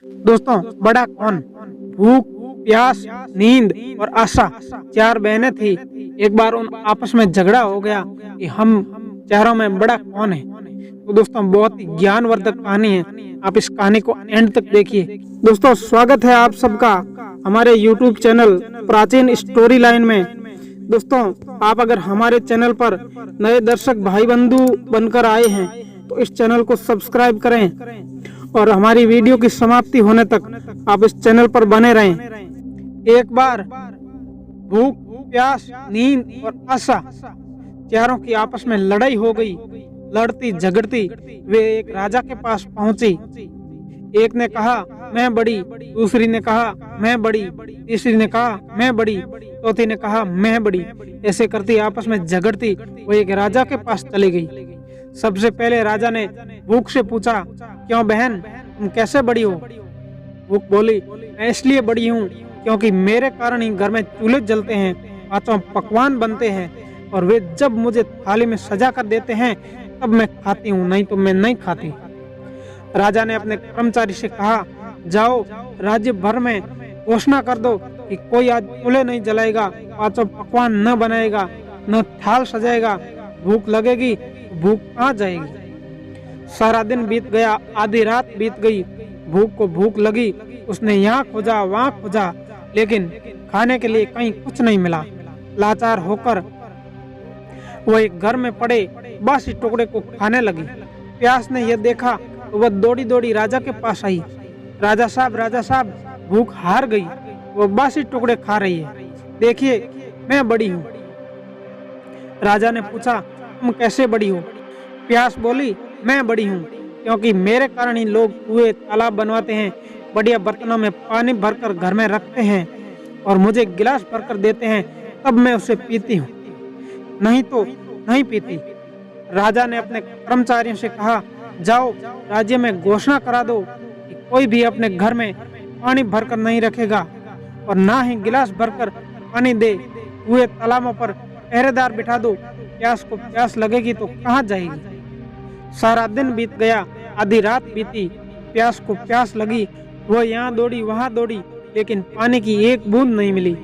दोस्तों, बड़ा कौन? भूख, प्यास, नींद और आशा चार बहनें थी। एक बार उन आपस में झगड़ा हो गया कि हम चारों में बड़ा कौन है। तो दोस्तों, बहुत ही ज्ञानवर्धक कहानी है। आप इस कहानी को एंड तक देखिए। दोस्तों, स्वागत है आप सबका हमारे YouTube चैनल प्राचीन स्टोरी लाइन में। दोस्तों, आप अगर हमारे चैनल पर नए दर्शक भाई बंधु बनकर आए हैं तो इस चैनल को सब्सक्राइब करें और हमारी वीडियो की समाप्ति होने तक आप इस चैनल पर बने रहें। एक बार भूख, प्यास, नींद और आशा चारों की आपस में लड़ाई हो गई। लड़ती झगड़ती वे एक राजा के पास पहुंची। एक ने कहा मैं बड़ी, दूसरी ने कहा मैं बड़ी, तीसरी ने कहा मैं बड़ी, चौथी ने कहा मैं बड़ी। ऐसे करती आपस में झगड़ती वो एक राजा के पास चली गई। सबसे पहले राजा ने भूख से पूछा, क्यों बहन, तुम कैसे बड़ी हो? भूख बोली, मैं इसलिए बड़ी हूँ क्योंकि मेरे कारण ही घर में चूल्हे जलते हैं, पांचों पकवान बनते हैं और वे जब मुझे थाली में सजा कर देते हैं तब मैं खाती हूँ, नहीं तो मैं नहीं खाती। राजा ने अपने कर्मचारी से कहा, जाओ राज्य भर में घोषणा कर दो कि कोई आज चूल्हे नहीं जलाएगा, पांचों पकवान न बनाएगा, न थाल सजाएगा। भूख लगेगी तो भूख कहाँ जाएगी। सारा दिन बीत गया, आधी रात बीत गई। भूख को भूख लगी, उसने यहाँ खोजा वहाँ खोजा, लेकिन खाने के लिए कहीं कुछ नहीं मिला। लाचार होकर वह एक घर में पड़े बासी टुकड़े को खाने लगी। प्यास ने यह देखा तो वह दौड़ी दौड़ी राजा के पास आई। राजा साहब, भूख हार गई, वो बासी टुकड़े खा रही है, देखिए मैं बड़ी हूँ। राजा ने पूछा, तुम कैसे बड़ी हो? प्यास बोली, मैं बड़ी हूँ क्योंकि मेरे कारण ही लोग कुएं तालाब बनवाते हैं, बढ़िया बर्तनों में पानी भरकर घर में रखते हैं और मुझे गिलास भरकर देते हैं, तब मैं उसे पीती हूँ, नहीं तो नहीं पीती। राजा ने अपने कर्मचारियों से कहा, जाओ राज्य में घोषणा करा दो कि कोई भी अपने घर में पानी भरकर नहीं रखेगा और ना ही गिलास भरकर पानी दे। कुएं तालाबों पर पहरेदार बिठा दो, प्यास को प्यास लगेगी तो कहाँ जाएगी। सारा दिन बीत गया, आधी रात बीती। प्यास को प्यास लगी, वह यहाँ दौड़ी वहाँ दौड़ी, लेकिन पानी की एक बूंद नहीं मिली।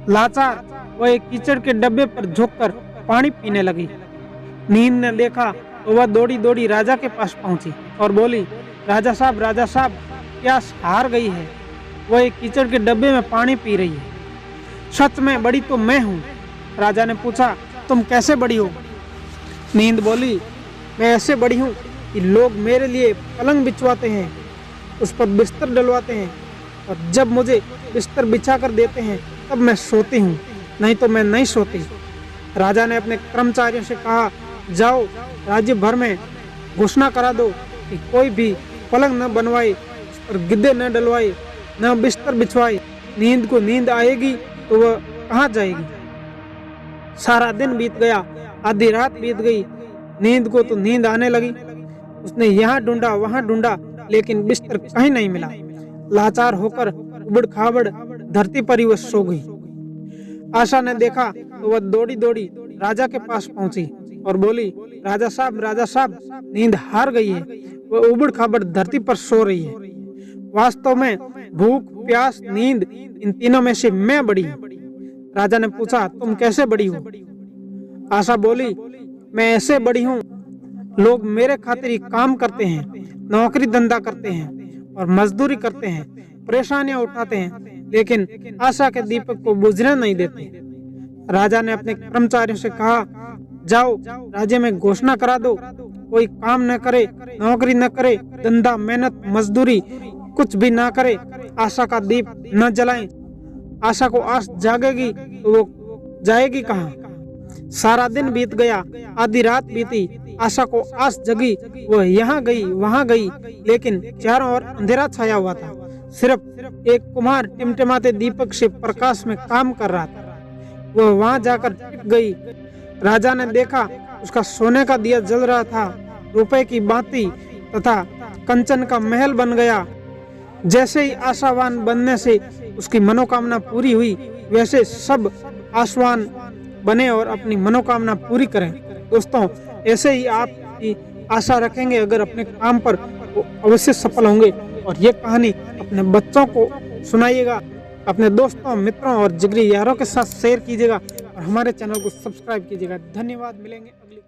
लाचार वह एक कीचड़ के डब्बे पर झुककर पानी पीने लगी। नींद ने देखा तो वह दौड़ी दौड़ी राजा के पास पहुंची और बोली, राजा साहब, प्यास हार गई है। वह एक कीचड़ के डब्बे में पानी पी रही है। सच में बड़ी तो मैं हूँ। राजा ने पूछा, तुम कैसे बड़ी हो? नींद बोली, मैं ऐसे बड़ी हूँ कि लोग मेरे लिए पलंग बिछवाते हैं, उस पर बिस्तर डलवाते हैं और जब मुझे बिस्तर बिछा कर देते हैं तब मैं सोती हूँ, नहीं तो मैं नहीं सोती। राजा ने अपने कर्मचारियों से कहा, जाओ राज्य भर में घोषणा करा दो कि कोई भी पलंग न बनवाए, उस पर गिद्धे न डलवाए, न बिस्तर बिछवाए। नींद को नींद आएगी तो वह कहाँ जाएगी। सारा दिन बीत गया, आधी रात बीत गई। नींद को तो नींद आने लगी। उसने यहाँ ढूंढा वहाँ ढूंढा, लेकिन बिस्तर कहीं नहीं मिला। लाचार होकर उबड़ खाबड़ धरती पर ही वह सो गई। आशा ने देखा तो वह दौड़ी दौड़ी राजा के पास पहुंची और बोली, राजा साहब, नींद हार गई है, वह उबड़ खाबड़ धरती पर सो रही है। वास्तव में भूख, प्यास, नींद, इन तीनों में से मैं बड़ी हूँ। राजा ने पूछा, तुम कैसे बड़ी हो? आशा बोली, मैं ऐसे बड़ी हूँ, लोग मेरे खातिर ही काम करते हैं, नौकरी धंधा करते हैं और मजदूरी करते हैं, परेशानियां उठाते हैं, लेकिन आशा के दीपक को बुझने नहीं देते। राजा ने अपने कर्मचारियों से कहा, जाओ राज्य में घोषणा करा दो, कोई काम न करे, नौकरी न करे, धंधा मेहनत मजदूरी कुछ भी ना करे, आशा का दीप न जलाएं। आशा को आस जागेगी तो वो जाएगी कहाँ। सारा दिन बीत गया, आधी रात बीती। आशा को आस जगी, वह यहाँ गई वहाँ गई, लेकिन चारों ओर अंधेरा छाया हुआ था। सिर्फ एक कुम्हार टिमटिमाते दीपक से प्रकाश में काम कर रहा था। वह वहाँ जाकर टिक गई। राजा ने देखा उसका सोने का दिया जल रहा था, रुपए की बाती तथा कंचन का महल बन गया। जैसे ही आशावान बनने से उसकी मनोकामना पूरी हुई, वैसे सब आशावान बने और अपनी मनोकामना पूरी करें। दोस्तों, ऐसे ही आप की आशा रखेंगे अगर अपने काम पर, तो अवश्य सफल होंगे और ये कहानी अपने बच्चों को सुनाइएगा, अपने दोस्तों, मित्रों और जिगरी यारों के साथ शेयर कीजिएगा और हमारे चैनल को सब्सक्राइब कीजिएगा। धन्यवाद, मिलेंगे अगली